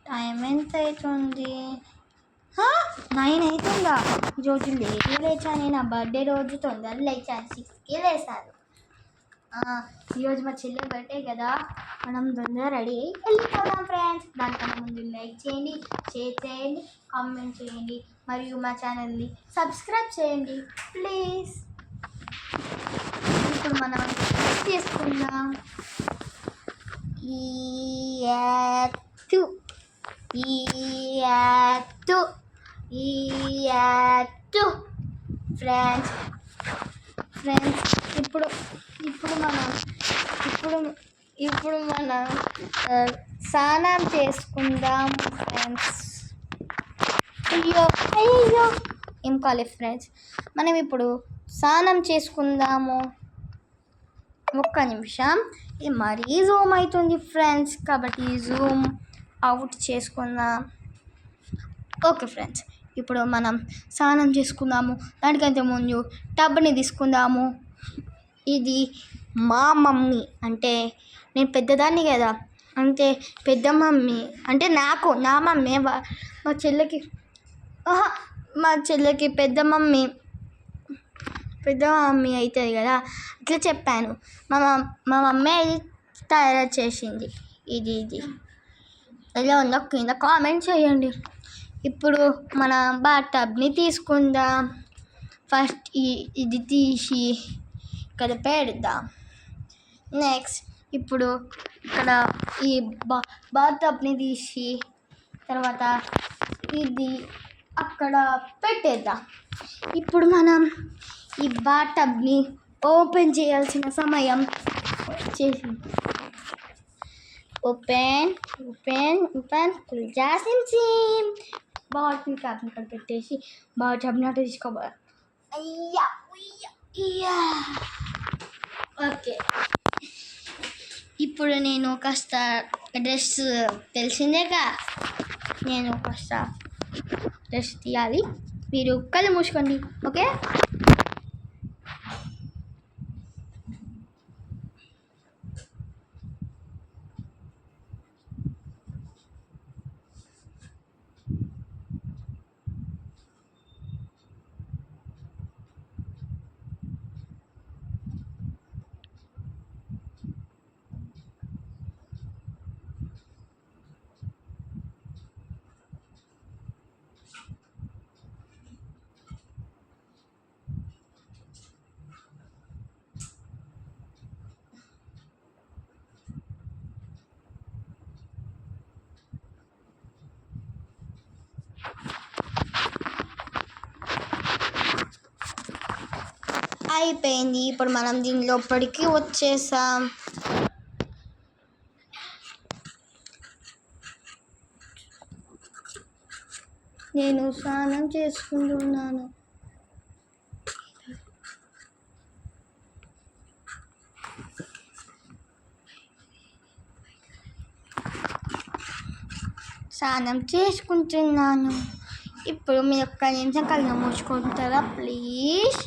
Time ఎంత అవుతుంది? 9 అవుతుందా? ఈరోజు లేట్గా లేచాను. నా బర్త్డే రోజు తొందరగా లేచాను, 6కే లేచాను. ఈరోజు మా చెల్లె బర్త్డే కదా, మనం తొందరగా రెడీ అయ్యి వెళ్ళిపోదాం ఫ్రెండ్స్. దానికన్నా ముందు లైక్ చేయండి, షేర్ చేయండి, కామెంట్ చేయండి, మరియు మా ఛానల్ని సబ్స్క్రైబ్ చేయండి ప్లీజ్. ఇప్పుడు మనం చేసుకుందాం. ఫ్రెండ్స్ ఇప్పుడు మనం స్నానం చేసుకుందాం ఫ్రెండ్స్. అయ్యో ఏం కాలేదు ఫ్రెండ్స్, మనం ఇప్పుడు స్నానం చేసుకుందాము. ఒక్క నిమిషం, ఇది మరీ జూమ్ అవుతుంది ఫ్రెండ్స్, కాబట్టి జూమ్ అవుట్ చేసుకుందాం. ఓకే ఫ్రెండ్స్, ఇప్పుడు మనం స్నానం చేసుకుందాము. దానికంటే ముందు టబ్ని తీసుకుందాము. ఇది మా మమ్మీ, అంటే నేను పెద్దదాన్ని కదా, అంటే పెద్ద మమ్మీ అంటే నా మమ్మీ, మా చెల్లెకి పెద్ద మమ్మీ అవుతుంది కదా, ఇట్లా చెప్పాను. మా మమ్మీ తయారు చేసింది. ఇది ఎలా ఉందో కింద కామెంట్ చేయండి. ఇప్పుడు మన బాత్ టబ్ని తీసుకుందాం. ఫస్ట్ ఇది తీసి ఇక్కడ పెడదాం. నెక్స్ట్ ఇప్పుడు ఇక్కడ ఈ బాత్ టబ్ని తీసి తర్వాత ఇది అక్కడ పెట్టేద్దాం. ఇప్పుడు మనం ఈ బాత్ టబ్ని ఓపెన్ చేయాల్సిన సమయం వచ్చేసింది. ఓపెన్ బాటిల్ క్యాప్ ఇక్కడ పెట్టేసి బాత్ టబ్ని అటు తీసుకోవాలి. ఓకే, ఇప్పుడు నేను కాస్త డ్రెస్ తెలిసిందేగా, నేను కాస్త డ్రెస్ తీయాలి. మీరు కళ్ళు మూసుకోండి. ఓకే, అయిపోయింది. ఇప్పుడు మనం దీని లోపలికి వచ్చేసాం. నేను స్నానం చేసుకుంటున్నాను. ఇప్పుడు మీరు ఒక్క నిమిషం కళ్ళు మూసుకుంటారా ప్లీజ్?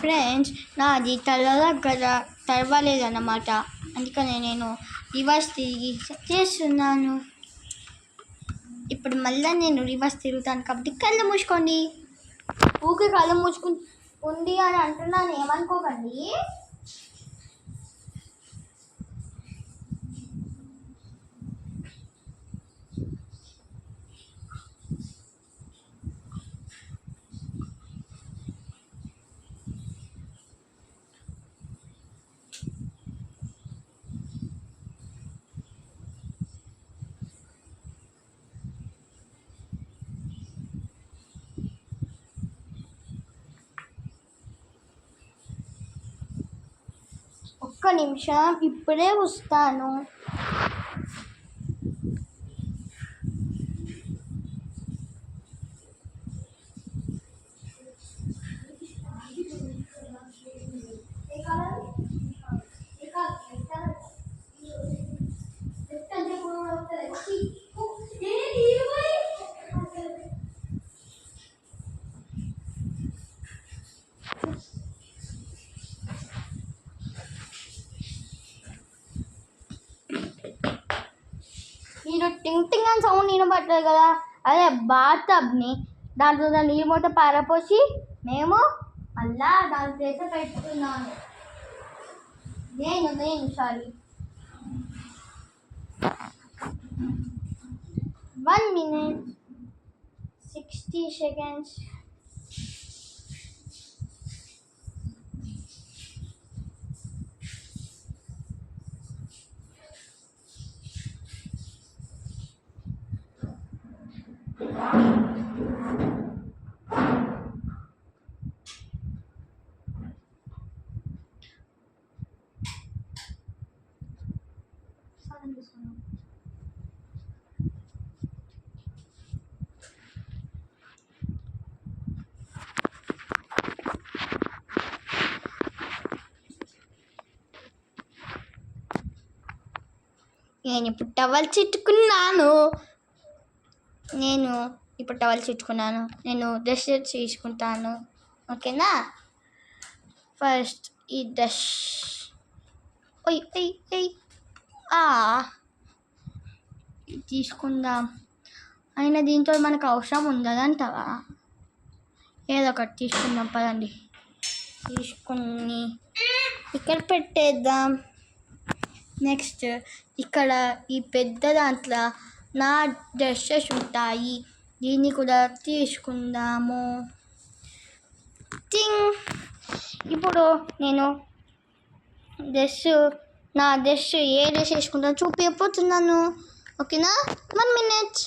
ఫ్రెండ్స్, నాది తల దగ్గర తడవలేదన్నమాట, అందుకని నేను రివర్స్ తిరిగి చేస్తున్నాను. ఇప్పుడు మళ్ళీ నేను రివర్స్ తిరుగుతాను, కాబట్టి కళ్ళు మూసుకోండి. ఊకే కళ్ళు మూసుకుంది అని అంటున్నాను, ఏమనుకోకండి. నిమిషం, ఇప్పుడే వస్తాను. మీరు టింగ్ టింగ్ అని సౌండ్ వినబట్టలేదు కదా, అదే బాత్టబ్ని దాంట్లో నీళ్ళు మొత్తం పారపోసి మేము మళ్ళా దాని ప్లేస్ పెట్టుకున్నాను. నేను సారీ 1 minute 60 seconds. నేను ఇప్పుడు టవల్ చుట్టుకున్నాను. నేను డ్రెస్ తీసుకుంటాను. ఓకేనా? ఫస్ట్ ఈ డ్రెస్ తీసుకుందాం. అయినా దీంతో మనకు అవసరం ఉండదంటావా? ఏదో ఒకటి తీసుకుందాం పదండి. తీసుకుని ఇక్కడ పెట్టేద్దాం. నెక్స్ట్ ఇక్కడ ఈ పెద్ద దాంట్లో నా డ్రెస్సెస్ ఉంటాయి, దీన్ని కూడా తీసుకుందాము. ఇప్పుడు నేను నా డ్రెస్ ఏ డ్రెస్ వేసుకుంటాను చూపించబోతున్నాను. ఓకేనా? 1 minute.